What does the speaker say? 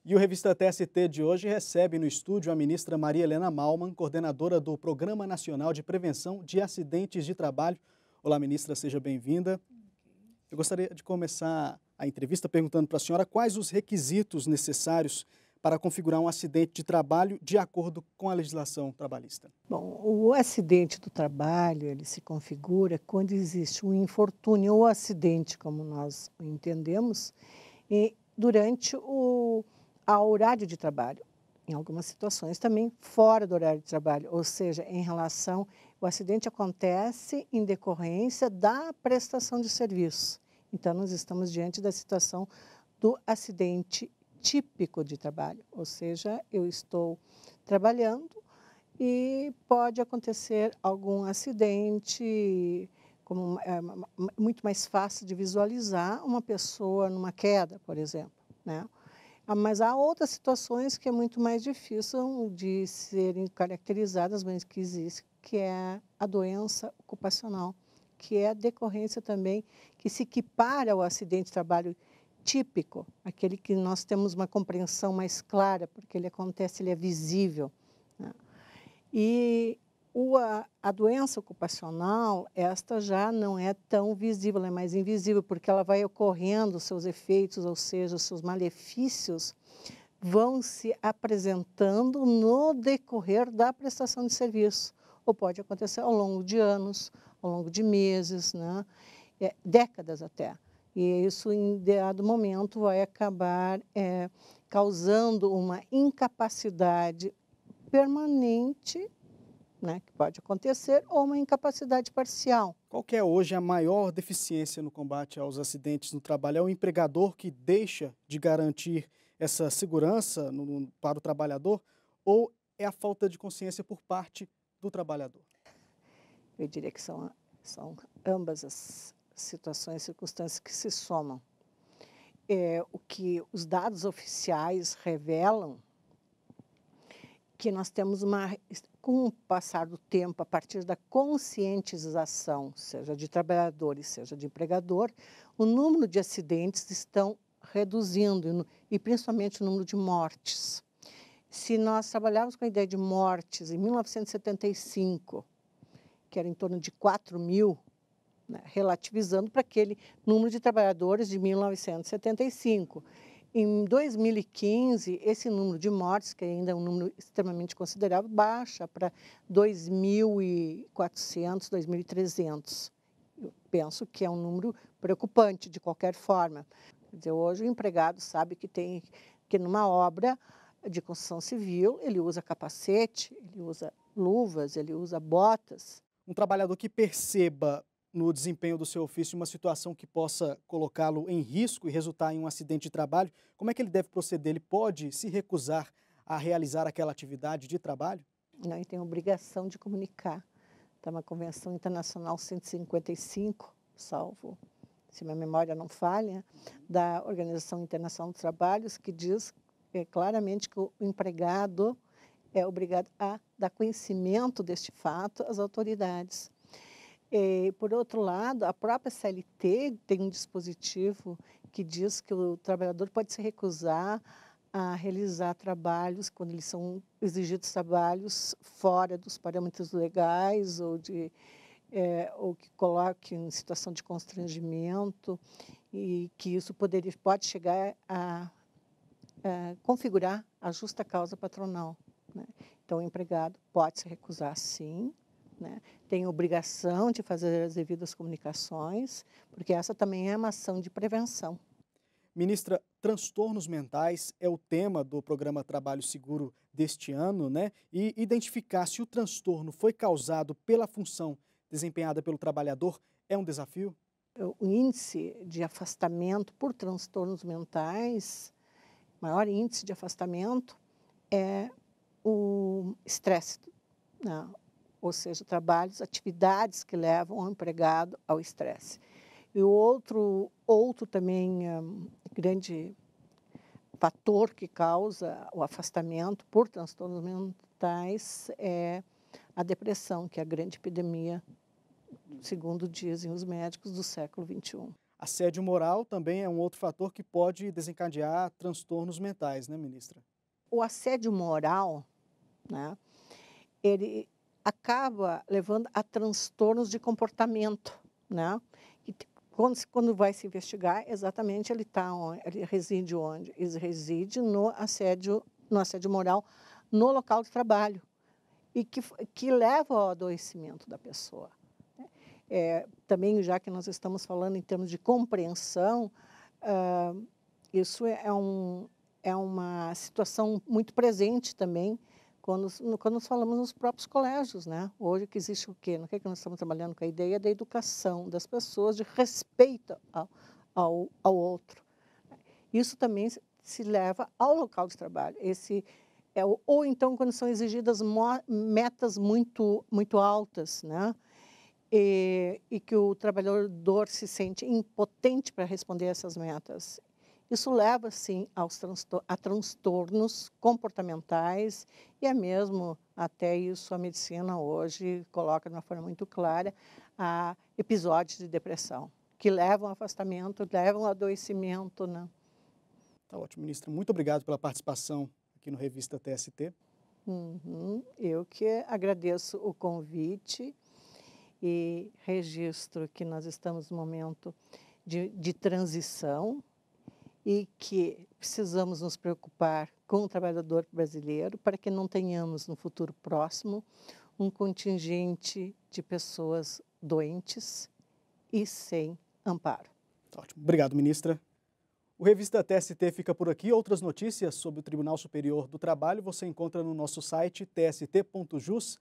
E o Revista TST de hoje recebe no estúdio a ministra Maria Helena Mallmann, coordenadora do Programa Nacional de Prevenção de Acidentes de Trabalho. Olá, ministra, seja bem-vinda. Eu gostaria de começar a entrevista perguntando para a senhora quais os requisitos necessários para configurar um acidente de trabalho de acordo com a legislação trabalhista. Bom, o acidente do trabalho, ele se configura quando existe um infortúnio ou acidente, como nós o entendemos, durante o horário de trabalho. Em algumas situações também fora do horário de trabalho, ou seja, em relação, o acidente acontece em decorrência da prestação de serviço. Então, nós estamos diante da situação do acidente típico de trabalho, ou seja, eu estou trabalhando e pode acontecer algum acidente, como é muito mais fácil de visualizar uma pessoa numa queda, por exemplo, né? Mas há outras situações que é muito mais difícil de serem caracterizadas, mas que existe, que é a doença ocupacional, que é a decorrência também, que se equipara ao acidente de trabalho típico, aquele que nós temos uma compreensão mais clara, porque ele acontece, ele é visível, né? E a doença ocupacional, esta já não é tão visível, ela é mais invisível, porque ela vai ocorrendo, seus efeitos, ou seja, os seus malefícios, vão se apresentando no decorrer da prestação de serviço, ou pode acontecer ao longo de anos, ao longo de meses, né? Décadas até. E isso, em dado momento, vai acabar causando uma incapacidade permanente, né, que pode acontecer, ou uma incapacidade parcial. Qual que é hoje a maior deficiência no combate aos acidentes no trabalho? É o empregador que deixa de garantir essa segurança para o trabalhador ou é a falta de consciência por parte do trabalhador? Eu diria que são ambas as situações e circunstâncias que se somam. O que os dados oficiais revelam que nós temos com o passar do tempo, a partir da conscientização, seja de trabalhadores, seja de empregador, o número de acidentes estão reduzindo, e principalmente o número de mortes. Se nós trabalharmos com a ideia de mortes em 1975, que era em torno de 4.000, né, relativizando para aquele número de trabalhadores de 1975. Em 2015, esse número de mortes, que ainda é um número extremamente considerável, baixa para 2.400, 2.300. Eu penso que é um número preocupante, de qualquer forma. Quer dizer, hoje o empregado sabe que numa obra de construção civil, ele usa capacete, ele usa luvas, ele usa botas. Um trabalhador que perceba no desempenho do seu ofício uma situação que possa colocá-lo em risco e resultar em um acidente de trabalho, como é que ele deve proceder? Ele pode se recusar a realizar aquela atividade de trabalho? Não, ele tem a obrigação de comunicar. Está na Convenção Internacional 155, salvo, se minha memória não falha, da Organização Internacional do Trabalho, que diz claramente que o empregado é obrigado a dar conhecimento deste fato às autoridades. Por outro lado, a própria CLT tem um dispositivo que diz que o trabalhador pode se recusar a realizar trabalhos, quando eles são exigidos trabalhos fora dos parâmetros legais ou que coloque em situação de constrangimento, e que isso pode chegar a configurar a justa causa patronal, né? Então, o empregado pode se recusar, sim, né? Tem obrigação de fazer as devidas comunicações, porque essa também é uma ação de prevenção. Ministra, transtornos mentais é o tema do programa Trabalho Seguro deste ano, né? E identificar se o transtorno foi causado pela função desempenhada pelo trabalhador é um desafio? O índice de afastamento por transtornos mentais, maior índice de afastamento é o estresse, né? Ou seja, trabalhos, atividades que levam o empregado ao estresse. E o outro também grande fator que causa o afastamento por transtornos mentais é a depressão, que é a grande epidemia, segundo dizem os médicos, do século XXI. Assédio moral também é um outro fator que pode desencadear transtornos mentais, né, ministra? O assédio moral, né, ele acaba levando a transtornos de comportamento, né? E quando vai se investigar, exatamente ele reside onde? Ele reside no assédio moral no local de trabalho e que leva ao adoecimento da pessoa. Também, já que nós estamos falando em termos de compreensão, isso é uma situação muito presente também quando nós falamos nos próprios colégios, né? Hoje que existe o quê? No que nós estamos trabalhando com a ideia da educação das pessoas, de respeito ao outro. Isso também se leva ao local de trabalho. Ou então quando são exigidas metas muito altas, né? E que o trabalhador se sente impotente para responder essas metas. Isso leva, sim, a transtornos comportamentais e mesmo até isso a medicina hoje coloca de uma forma muito clara a episódios de depressão, que levam ao afastamento, levam ao adoecimento, né? Tá ótimo, ministra. Muito obrigado pela participação aqui no Revista TST. Eu que agradeço o convite e registro que nós estamos num momento de transição e que precisamos nos preocupar com o trabalhador brasileiro para que não tenhamos no futuro próximo um contingente de pessoas doentes e sem amparo. Ótimo. Obrigado, ministra. O Revista TST fica por aqui. Outras notícias sobre o Tribunal Superior do Trabalho você encontra no nosso site tst.jus.br.